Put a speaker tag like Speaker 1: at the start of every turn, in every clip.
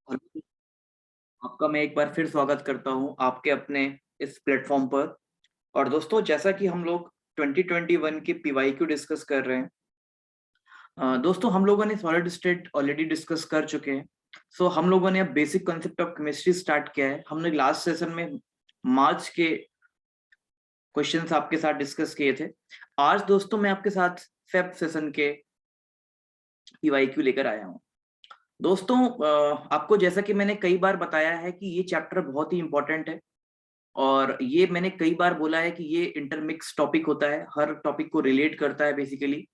Speaker 1: और आपका मैं एक बार फिर स्वागत करता हूं आपके अपने इस प्लेटफॉर्म पर। और दोस्तों, जैसा कि हम लोग 2021 की पीवाईक्यू डिस्कस कर रहे हैं, दोस्तों हम लोगों ने सॉलिड स्टेट ऑलरेडी डिस्कस कर चुके हैं। सो हम लोगों ने अब basic concept of chemistry start किया है। हमने लास्ट सेशन में मार्च के क्वेश्चंस आपके साथ डिस्कस किए थे। आज दोस्तों मैं आपके साथ फेब सेशन के पीवाईक्यू लेकर आया हूँ। दोस्तों, आपको जैसा कि मैंने कई बार बताया है कि ये चैप्टर बहुत ही इंपॉर्टेंट है, और ये मैंने कई बार बोला है कि ये इंटरमिक्स टॉपिक होता है, हर टॉपिक को रिलेट करता है बेसिकली।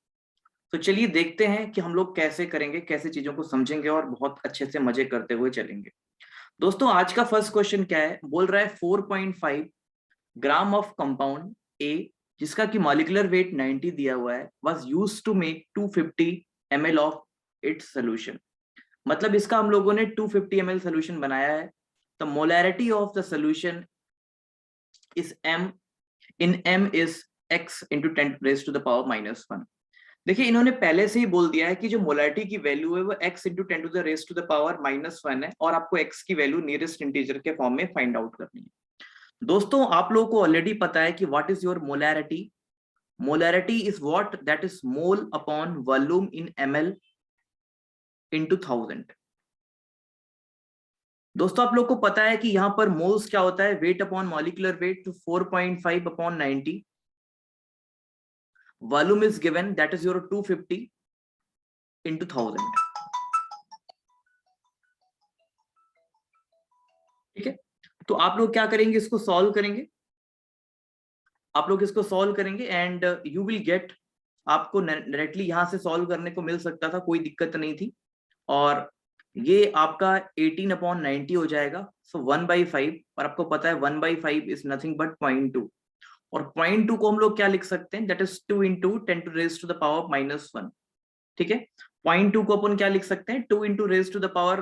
Speaker 1: तो चलिए देखते हैं कि हम लोग कैसे करेंगे, कैसे चीजों को समझेंगे और बहुत अच्छे से मजे करते हुए चलेंगे। दोस्तों, आज का फर्स्ट क्वेश्चन क्या है, बोल रहा है 4.5 ग्राम ऑफ कंपाउंड ए, जिसका कि मॉलिक्यूलर वेट 90 दिया हुआ है, was used to make 250 ml of its solution. मतलब इसका हम लोगों ने 250 ml सोल्यूशन बनाया है। The molarity of the solution is m in m is x into 10 raised to the power -1। देखिए, इन्होंने पहले से ही बोल दिया है कि जो मोलैरिटी की वैल्यू है वो x into 10 to the raised to the power -1 है, और आपको x की वैल्यू नियरेस्ट इंटीजर के फॉर्म में फाइंड आउट करनी है। दोस्तों, आप लोगों को ऑलरेडी पता है कि what is your molarity. Molarity is what that is mole upon volume in ml into 1000। दोस्तों, आप लोग को पता है कि यहां पर मोल्स क्या होता है, वेट अपॉन मॉलिक्यूलर वेट, तो 4.5 upon 90। Volume is given, that is your 250 into 1000। ठीक है, तो आप लोग क्या करेंगे, इसको सॉल्व करेंगे। आप लोग इसको सॉल्व करेंगे एंड यू विल गेट, आपको डायरेक्टली यहां से सॉल्व करने को मिल सकता था, कोई दिक्कत नहीं थी। और ये आपका 18 अपॉन 90 हो जाएगा। सो 1/5, और आपको पता है 1/5 इज नथिंग बट 0.2। और 0.2 को हम लोग क्या लिख सकते हैं, that is 2 into 10 to raise to the power -1। ठीक है, 0.2 को अपन क्या लिख सकते हैं, 2 into raise to the power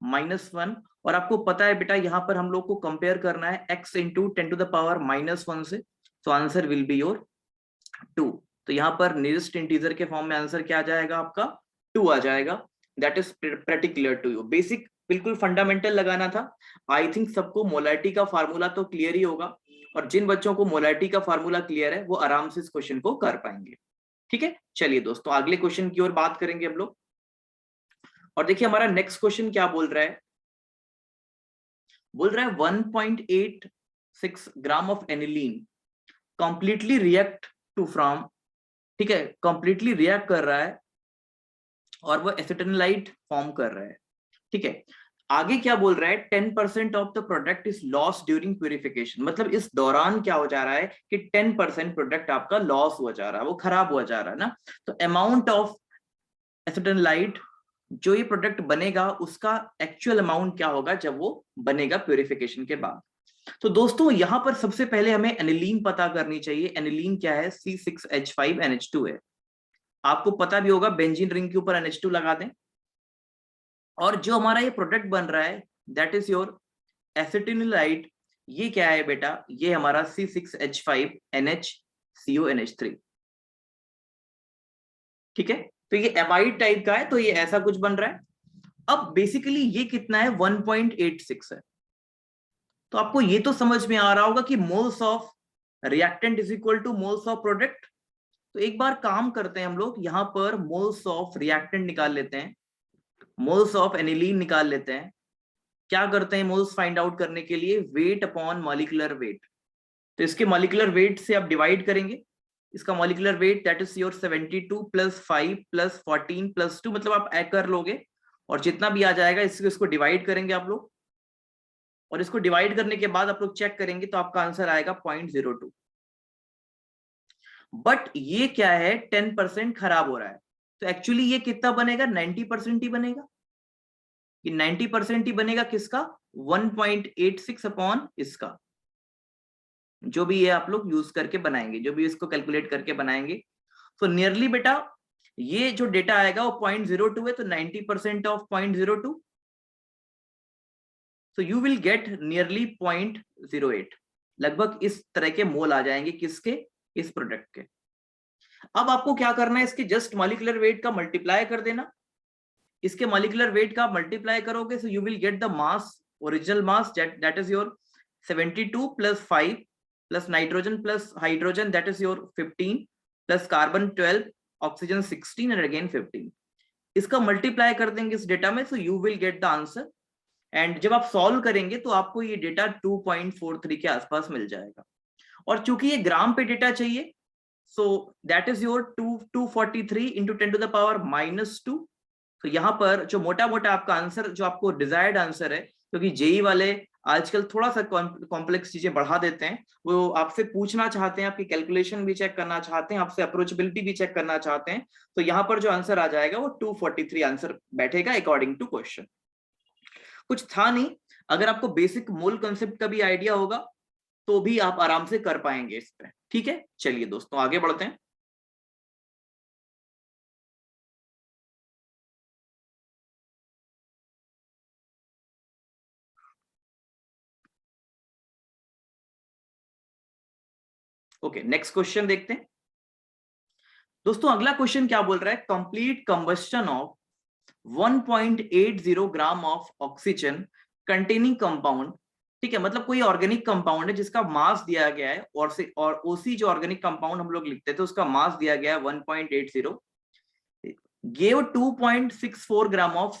Speaker 1: -1। और आपको पता है बेटा, यहाँ पर हम लोग को कंपेयर करना है x into 10 to the power -1 से। तो आंसर विल बी योर 2। तो यहाँ पर नियरेस्ट इंटीजर के फॉर्म में आंसर क्या आ जाएगा, आपका 2 आ जाएगा। That is pretty clear to you. Basic बिल्कुल फंडामेंटल लगाना था। आई थिंक सबको मोलैरिटी का फार्मूला तो क्लियर ही होगा, और जिन बच्चों को मोलैरिटी का फार्मूला क्लियर है वो आराम से इस क्वेश्चन को कर पाएंगे। ठीक है, चलिए दोस्तों अगले क्वेश्चन की ओर बात करेंगे हम लोग। और देखिए हमारा नेक्स्ट क्वेश्चन क्या बोल रहा है, बोल रहा है 1.86 gram of aniline completely react to from, ठीक है, कंप्लीटली रिएक्ट कर रहा है और वो एसिटिनलाइट फॉर्म कर रहा है। ठीक है, आगे क्या बोल रहा है, 10% of the product is loss during purification. मतलब इस दौरान क्या हो जा रहा है कि 10% प्रोडक्ट आपका लॉस हुआ जा रहा है, वो खराब हुआ जा रहा है ना। तो अमाउंट ऑफ एसिटिनलाइट जो ये प्रोडक्ट बनेगा उसका एक्चुअल अमाउंट क्या होगा जब वो बनेगा प्यूरिफिकेशन के बाद। तो दोस्तों यहां पर सबसे पहले हमें एनिलीन पता करनी चाहिए। एनिलीन क्या है, C6H5NH2 है। आपको पता भी होगा, बेंजीन रिंग के ऊपर NH2 लगा दें, और जो हमारा ये प्रोडक्ट बन रहा है दैट इज योर एसिटिनलाइट। ये क्या है बेटा, ये हमारा C6H5NHCONH3। ठीक है, तो ये एमाइड टाइप का है, तो ये ऐसा कुछ बन रहा है। अब बेसिकली ये कितना है, 1.86 है। तो आपको ये तो समझ में आ रहा होगा कि moles of reactant is equal two moles of product. तो एक बार काम करते हैं हम लोग, यहां पर मोल्स ऑफ रिएक्टेंट निकाल लेते हैं, मोल्स ऑफ एनिलीन निकाल लेते हैं। क्या करते हैं मोल्स फाइंड आउट करने के लिए, वेट अपॉन मॉलिक्यूलर वेट। तो इसके मॉलिक्यूलर वेट से आप डिवाइड करेंगे। इसका molecular weight that is your 72 + 5 + 14 + 2, मतलब आप ऐड कर लोगे और जितना भी आ जाएगा इसको डिवाइड करेंगे आप लोग, और इसको डिवाइड करने के बाद आप लोग चेक करेंगे तो आपका आंसर आएगा 0.02। बट ये क्या है, 10% खराब हो रहा है। तो एक्चुअली ये कितना बनेगा, 90% ही बनेगा। कि 90% ही बनेगा किसका, 1.86 अपॉन इसका, जो भी ये आप लोग यूज करके बनाएंगे, जो भी इसको कैलकुलेट करके बनाएंगे। तो नियरली बेटा ये जो डेटा आएगा वो 0.02 है, तो 90% of 0.02, so you will get nearly 0.08। लगभग इस तरह के मोल आ जाएंगे किसके, इस प्रोडक्ट के। अब आपको क्या करना है, इसके जस्ट मॉलिक्यूलर वेट का मल्टीप्लाई कर देना इसके मॉलिक्यूलर वेट का मल्टीप्लाई करोगे so you will get the mass, original mass that is your 72 plus 5 plus nitrogen plus hydrogen that is your 15 plus carbon 12, oxygen 16 and again 15। इसका multiply कर देंगे इस डेटा में, so you will get the answer. And जब आप solve करेंगे तो आपको ये डेटा 2.43 के आसपास मिल जाएगा। और चूंकि ये ग्राम पे डेटा चाहिए, so that is your 243 into 10 to the power -2। तो यहाँ पर जो मोटा मोटा आपका आंसर, जो आपको डिजायर्ड आंसर है, क्योंकि जेई वाले आजकल थोड़ा सा कॉम्प्लेक्स चीजें बढ़ा देते हैं, वो आपसे पूछना चाहते हैं, आपकी कैलकुलेशन भी चेक करना चाहते हैं, आपसे अप्रोचेबिलिटी भी चेक करना चाहते हैं, तो यहाँ पर जो आंसर आ जाएगा वो 243 आंसर बैठेगा अकॉर्डिंग टू क्वेश्चन। कुछ था नहीं, अगर आपको बेसिक मोल कंसेप्ट का भी आइडिया होगा तो भी आप आराम से कर पाएंगे इस पे। ठीक है, चलिए दोस्तों आगे बढ़ते हैं। ओके, नेक्स्ट क्वेश्चन देखते हैं दोस्तों। अगला क्वेश्चन क्या बोल रहा है, complete combustion of 1.80 gram of oxygen containing compound. ठीक है, मतलब कोई ऑर्गेनिक कंपाउंड है जिसका मास दिया गया है, और ओसी जो ऑर्गेनिक कंपाउंड हम लोग लिखते थे उसका मास दिया गया है 1.80, gave 2.64 gram of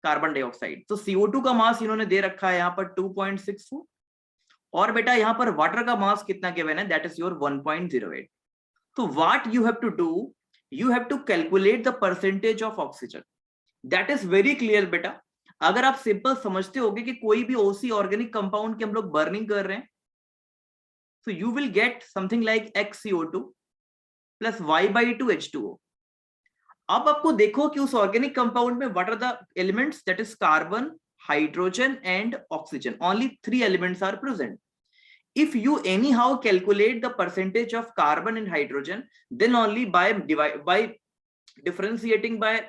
Speaker 1: carbon dioxide. तो CO2 का मास इन्होंने दे रखा है यहाँ पर 2.64, और बेटा यहाँ पर वाटर का मास कितना गिवन है, दैट इज योर 1.08। तो what you have to do, you have to calculate the percentage of oxygen. That is very clear बेटा। अगर आप सिंपल समझते होगे कि कोई भी ओसी ऑर्गेनिक कंपाउंड की हम लोग बर्निंग कर रहे हैं, so you will get something like XCO2 plus Y/2 H2O। अब आपको देखो कि उस ऑर्गेनिक कंपाउंड में what are the elements, that is carbon, hydrogen and oxygen, only 3 elements are present। If you anyhow calculate the percentage of carbon and hydrogen, then only by differentiating by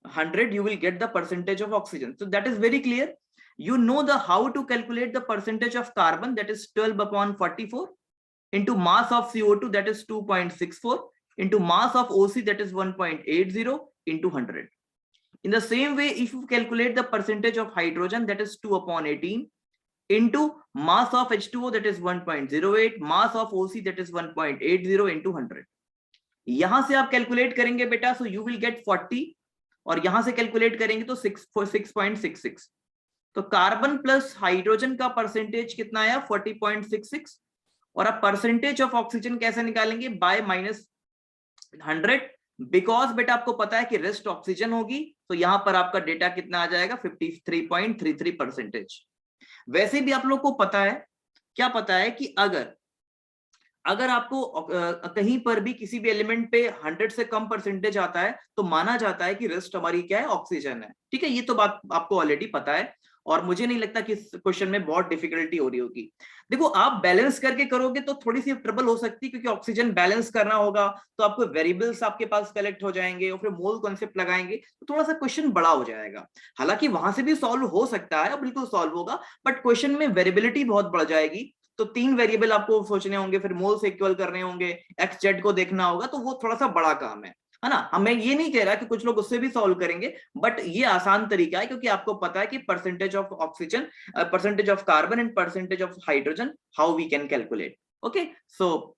Speaker 1: 100 you will get the percentage of oxygen। So that is very clear। You know the how to calculate the percentage of carbon, that is 12/44, into mass of CO2, that is 2.64, into mass of OC, that is 1.80, into 100। In the same way, if you calculate the percentage of hydrogen, that is 2/18, into mass of H2O, that is 1.08, mass of OC, that is 1.80, into 100। यहां से आप calculate करेंगे बेटा, so you will get 40, और यहां से calculate करेंगे तो 6.66। तो कार्बन प्लस हाइड्रोजन का परसेंटेज कितना आया, 40.66। और आप परसेंटेज ऑफ ऑक्सीजन कैसे निकालेंगे, बाय -100, बिकॉज बेटा आपको पता है कि रेस्ट ऑक्सीजन होगी, तो यहां पर आपका डेटा कितना आ जाएगा, 53.33%। वैसे भी आप लोग को पता है, क्या पता है कि अगर आपको कहीं पर भी किसी भी एलिमेंट पे 100 से कम परसेंटेज आता है तो माना जाता है कि रेस्ट हमारी क्या है, ऑक्सीजन है। ठीक है, ये तो बात आपको ऑलरेडी पता है, और मुझे नहीं लगता कि इस क्वेश्चन में बहुत डिफिकल्टी हो रही होगी। देखो, आप बैलेंस करके करोगे तो थोड़ी सी ट्रबल हो सकती है, क्योंकि ऑक्सीजन बैलेंस करना होगा तो आपको वेरिएबल्स आपके पास कलेक्ट हो जाएंगे, और फिर मोल कॉन्सेप्ट लगाएंगे तो थोड़ा सा क्वेश्चन बड़ा हो जाएगा। हालांकि वहां से भी सॉल्व हो सकता है, बिल्कुल सॉल्व होगा, बट क्वेश्चन में वेरिएबिलिटी बहुत बढ़ जाएगी। तो 3 वेरिएबल आपको सोचने होंगे, फिर मोल्स इक्वल करने होंगे, एक्स जेड को देखना होगा, तो वो थोड़ा सा बड़ा काम है ना। हमें ये नहीं कह रहा कि कुछ लोग उससे भी सॉल्व करेंगे, बट ये आसान तरीका है, क्योंकि आपको पता है कि percentage of oxygen, percentage of carbon and percentage of hydrogen, how we can calculate. Okay, so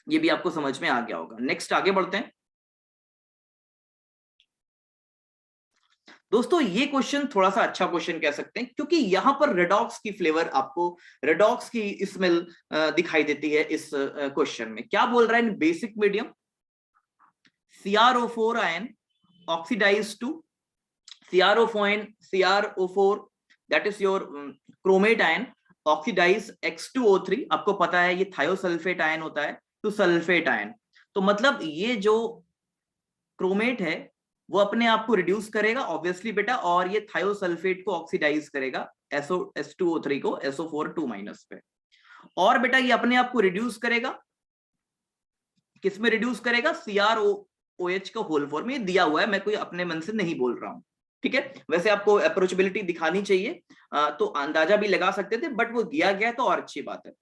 Speaker 1: ये भी आपको समझ में आ गया होगा। नेक्स्ट आगे बढ़ते हैं दोस्तों। ये क्वेश्चन थोड़ा सा अच्छा क्वेश्चन कह सकते हैं, क्योंकि यहां पर रेडॉक्स की फ्लेवर, आपको रेडॉक्स की स्मेल दिखाई देती है इस क्वेश्चन में। क्या बोल रहा है, in basic medium CrO4 ion oxidized to CrO4, that is your chromate ion, oxidize X2O3। आपको पता है ये थायोसल्फेट आयन होता है, तो सल्फेट आयन। तो मतलब ये जो क्रोमेट है वो अपने आप को रिड्यूस करेगा ऑब्वियसली बेटा, और ये थायोसल्फेट को ऑक्सीडाइज करेगा S2O3 को SO4 2- पे। और बेटा ये अपने आप को रिड्यूस करेगा, किस में रिड्यूस करेगा, CrOH का होल फॉर्म में दिया हुआ है, मैं कोई अपने मन से नहीं बोल रहा हूं। ठीक है, वैसे आपको अप्रोचेबिलिटी दिखानी चाहिए, तो अंदाजा भी लगा सकते थे, बट वो दिया गया तो और अच्छी बात है।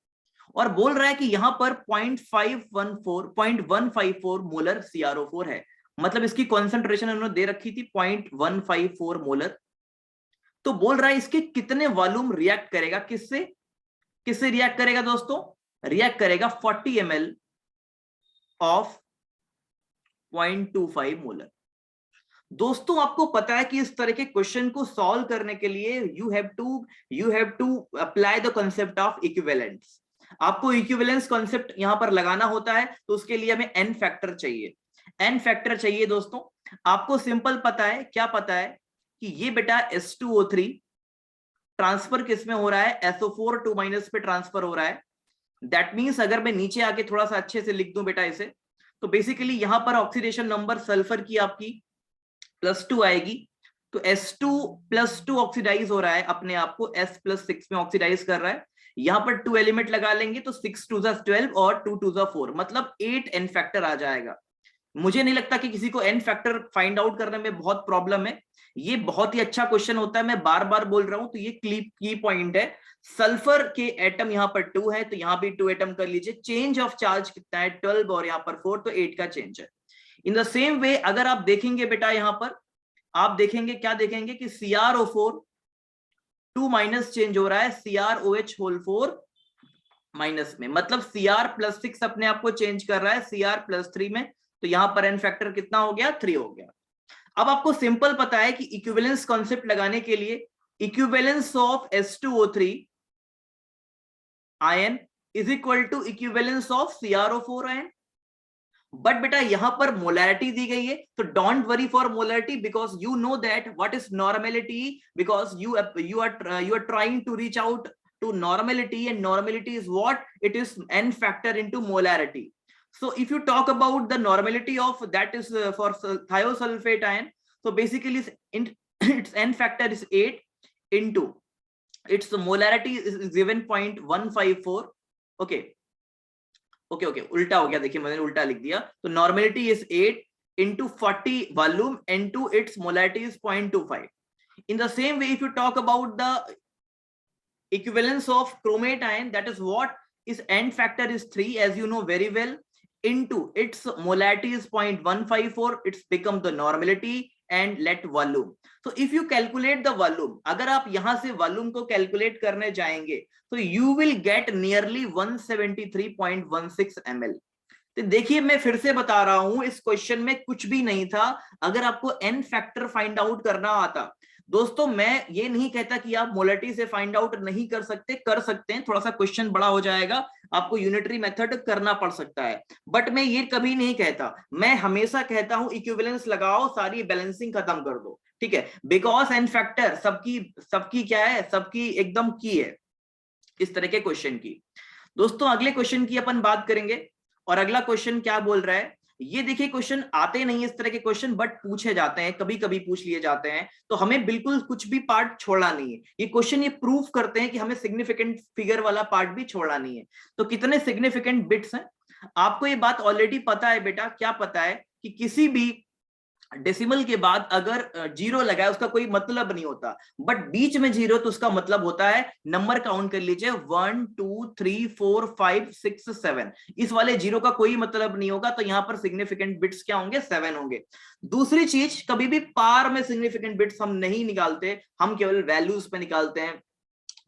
Speaker 1: और बोल रहा है कि यहां पर 0.154 मोलर CrO4 है। मतलब इसकी कॉन्सेंट्रेशन उन्होंने दे रखी थी 0.154 मोलर। तो बोल रहा है इसके कितने वॉल्यूम रिएक्ट करेगा, किससे किससे रिएक्ट करेगा दोस्तों, रिएक्ट करेगा 40 ml ऑफ 0.25 मोलर। दोस्तों आपको पता है कि इस तरह के क्वेश्चन को सॉल्व करने के लिए you have to apply the concept of equivalence. आपको इक्विवेलेंस कॉन्सेप्ट यहां पर लगाना होता है, तो उसके लिए हमें n फैक्टर चाहिए, n फैक्टर चाहिए दोस्तों। आपको सिंपल पता है, क्या पता है कि ये बेटा H2O3 ट्रांसफर किस में हो रहा है, SO4 2- पे ट्रांसफर हो रहा है। दैट मीन्स अगर मैं नीचे आके थोड़ा सा अच्छे से लिख दूं बेटा इसे, तो बेसिकली यहां पर ऑक्सीडेशन नंबर सल्फर की आपकी +2 आएगी। तो S2+2 ऑक्सीडाइज हो रहा है, अपने आप को S+6 में ऑक्सीडाइज कर रहा है। यहां पर 2 एलिमेंट लगा लेंगे तो 6 2 12 और 2 2 4, मतलब 8 n फैक्टर आ जाएगा। मुझे नहीं लगता कि किसी को n फैक्टर फाइंड आउट करने में बहुत प्रॉब्लम है। ये बहुत ही अच्छा क्वेश्चन होता है, मैं बार बार बोल रहा हूं, तो ये की पॉइंट है। सल्फर के एटम यहां पर 2 है, तो यहां भी 2 एटम कर लीजिए। चेंज ऑफ चार्ज कितना है 12 और यहां पर 4, तो 8 का चेंज है। इन द सेम वे अगर आप देखेंगे बेटा, यहां पर आप देखेंगे, क्या देखेंगे कि CrO4 2- चेंज हो रहा है CrOH होल 4- में, मतलब Cr+6 अपने आप को चेंज कर रहा है Cr+3 में। तो यहां पर n फैक्टर कितना हो गया, 3 हो गया। अब आपको सिंपल पता है कि इक्विवेलेंस कॉन्सेप्ट लगाने के लिए equivalence of H2O3 ion is equal to equivalence of CrO4 ion. But बेटा यहां पर मोलैरिटी दी गई है, तो don't worry for molarity, because you know that what is normality, because you are trying to reach out to normality, and normality is what it is, n factor into molarity. So if you talk about the normality of that is for thiosulfate ion, so basically its n factor is 8 into its molarity is given 0.154. okay okay उल्टा हो गया, देखिए मैंने उल्टा लिख दिया। तो normality is 8 into 40 volume into its molarity is 0.25. In the same way, if you talk about the equivalence of chromate ion, that is what is n factor is 3, as you know very well, into its molarity is 0.154. It's become the normality and let volume. So if you calculate the volume, अगर आप यहां से volume को calculate करने जाएंगे तो you will get nearly 173.16 ml. तो देखिए मैं फिर से बता रहा हूं, इस क्वेश्चन में कुछ भी नहीं था। अगर आपको n फैक्टर फाइंड आउट करना आता, दोस्तों मैं ये नहीं कहता कि आप मोलरिटी से फाइंड आउट नहीं कर सकते, कर सकते हैं, थोड़ा सा क्वेश्चन बड़ा हो जाएगा, आपको यूनिटरी मेथड करना पड़ सकता है, बट मैं ये कभी नहीं कहता। मैं हमेशा कहता हूं इक्विवेलेंस लगाओ, सारी बैलेंसिंग खत्म कर दो, ठीक है, बिकॉज एन फैक्टर सबकी क्या है, सबकी एकदम की है इस तरह के क्वेश्चन की। दोस्तों अगले क्वेश्चन की अपन बात करेंगे, और अगला क्वेश्चन क्या बोल रहा है, ये देखिए क्वेश्चन आते नहीं इस तरह के क्वेश्चन, बट पूछे जाते हैं, कभी कभी पूछ लिए जाते हैं, तो हमें बिल्कुल कुछ भी पार्ट छोड़ना नहीं है। ये क्वेश्चन ये प्रूफ करते हैं कि हमें सिग्निफिकेंट फिगर वाला पार्ट भी छोड़ना नहीं है। तो कितने सिग्निफिकेंट बिट्स हैं, आपको ये बात ऑलरेडी पता है बेटा, क्या पता है कि किसी भी डेसिमल के बाद अगर जीरो लगा है उसका कोई मतलब नहीं होता, बट बीच में जीरो तो उसका मतलब होता है, नंबर काउंट कर लीजिए 1 2 3 4 5 6 7, इस वाले जीरो का कोई मतलब नहीं होगा, तो यहां पर सिग्निफिकेंट बिट्स क्या होंगे, 7 होंगे। दूसरी चीज, कभी भी पार में सिग्निफिकेंट बिट्स हम नहीं निकालते, हम केवल वैल्यूज पे निकालते हैं।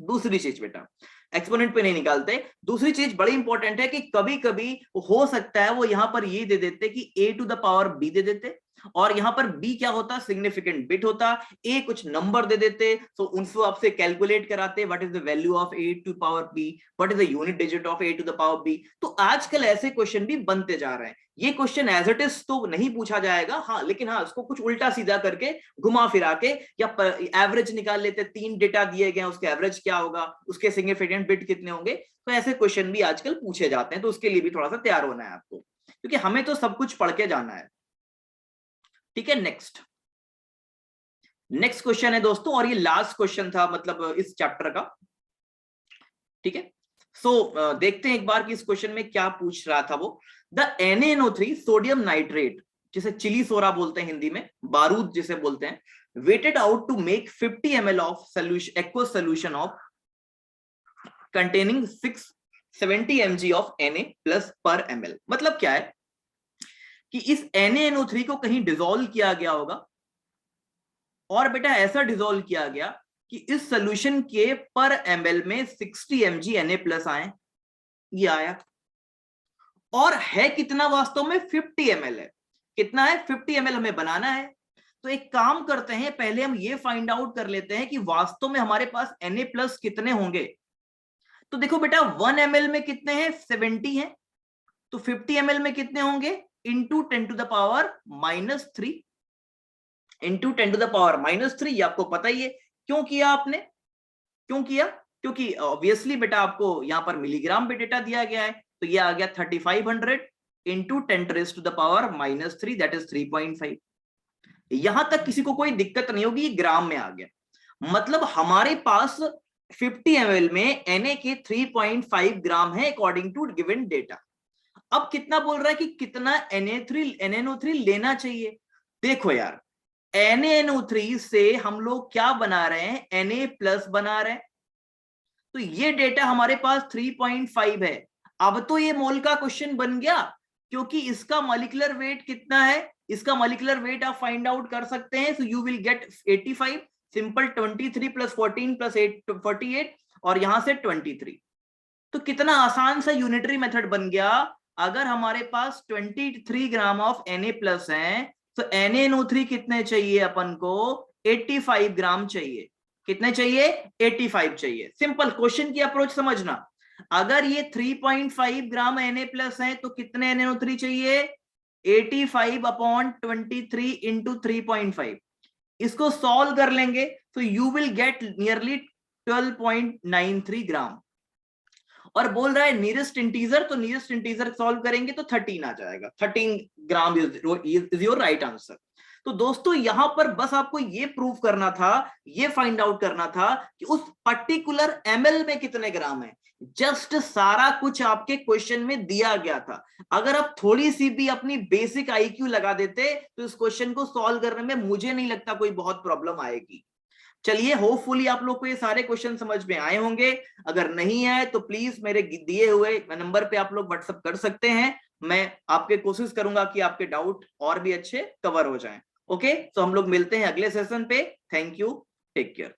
Speaker 1: दूसरी चीज बेटा, एक्सपोनेंट पे नहीं निकालते। दूसरी चीज बड़ी इंपॉर्टेंट है कि कभी कभी हो सकता है वो यहां पर ये दे देते कि a⁻b दे देते, और यहां पर b क्या होता, सिग्निफिकेंट बिट होता, a कुछ नंबर दे देते, तो उनको आपसे कैलकुलेट कराते what is the value of a⁻b, what is the unit digit of a⁻b। तो आजकल ऐसे क्वेश्चन भी बनते जा रहे हैं। ये क्वेश्चन एज इट इज तो नहीं पूछा जाएगा, हाँ, लेकिन हाँ उसको कुछ उल्टा सीधा करके घुमा फिरा के, या एवरेज निकाल लेते, 3 डेटा दिए गए उसके एवरेज क्या होगा, उसके सिग्निफिकेंट बिट कितने होंगे, तो ऐसे क्वेश्चन भी आजकल पूछे जाते हैं। तो उसके लिए भी थोड़ा सा तैयार होना है आपको, क्योंकि हमें तो सब कुछ पढ़ के जाना है, ठीक है। नेक्स्ट क्वेश्चन है दोस्तों, और ये लास्ट क्वेश्चन था मतलब इस चैप्टर का, ठीक है। सो देखते हैं एक बार कि इस क्वेश्चन में क्या पूछ रहा था वो। द NaNO3 सोडियम नाइट्रेट, जिसे चिली सोरा बोलते हैं हिंदी में, बारूद जिसे बोलते हैं, weighted out to make 50 ml of solution, aqueous solution of containing 670 mg of Na plus per ml। मतलब क्या है, कि इस NaNO3 को कहीं डिसॉल्व किया गया होगा और बेटा ऐसा डिसॉल्व किया गया कि इस सोल्यूशन के पर ml में 60 mg Na+ आए, ये आया। और है कितना वास्तव में 50 ml है। कितना है 50 ml हमें बनाना है। तो एक काम करते हैं, पहले हम ये फाइंड आउट कर लेते हैं कि वास्तव में हमारे पास Na+ कितने होंगे। तो देखो बेटा 1 ml में कितने हैं 70 हैं, तो 50 ml में कितने होंगे इंटू 10⁻³ इंटू 10⁻³ ये आपको पता ही है। क्यों किया आपने, क्यों किया, क्योंकि ऑब्वियसली बेटा आपको यहां पर मिलीग्राम में डेटा दिया गया है, तो ये आ गया 3500 इंटू 10⁻³ दैट इज 3.5। यहां तक किसी को कोई दिक्कत नहीं होगी, ग्राम में आ गया। मतलब हमारे पास 50 ml में Na के 3.5 ग्राम है अकॉर्डिंग टू गिवन डेटा। अब कितना बोल रहा है कि कितना NaNO3 लेना चाहिए। देखो यार NaNO3 से हम लोग क्या बना रहे हैं, Na+ बना रहे हैं, तो ये डेटा हमारे पास 3.5 है। अब तो ये मोल का क्वेश्चन बन गया, क्योंकि इसका मॉलिक्यूलर वेट कितना है, इसका मॉलिक्यूलर वेट आप फाइंड आउट कर सकते हैं। So you will get 85 simple, 23 + 14 + 8 48 और यहां से 23। तो कितना आसान सा यूनिटरी मेथड बन गया। अगर हमारे पास 23 ग्राम ऑफ Na+ है तो NaNO3 कितने चाहिए अपन को 85 ग्राम चाहिए। कितने चाहिए 85 चाहिए। सिंपल क्वेश्चन की अप्रोच समझना, अगर ये 3.5 ग्राम Na+ है तो कितने NaNO3 चाहिए 85/23 इंटू 3.5। इसको सॉल्व कर लेंगे तो यू विल गेट नियरली 12.93 ग्राम। और बोल रहा है नियरेस्ट इंटीजर, तो नियरेस्ट इंटीजर सॉल्व करेंगे तो 13 आ जाएगा। 13 gram is your right answer. तो दोस्तों यहां पर बस आपको ये प्रूव करना था, ये फाइंड आउट करना था कि उस पर्टिकुलर ml में कितने ग्राम है। जस्ट सारा कुछ आपके क्वेश्चन में दिया गया था। अगर आप थोड़ी सी भी अपनी बेसिक IQ लगा देते तो इस क्वेश्चन को सॉल्व करने में मुझे नहीं लगता कोई बहुत प्रॉब्लम आएगी। चलिए होपफुली आप लोग को ये सारे क्वेश्चन समझ में आए होंगे। अगर नहीं आए तो प्लीज मेरे दिए हुए नंबर पे आप लोग व्हाट्सएप कर सकते हैं। मैं आपके कोशिश करूंगा कि आपके डाउट और भी अच्छे कवर हो जाएं। ओके, तो हम लोग मिलते हैं अगले सेशन पे। Thank you, take care.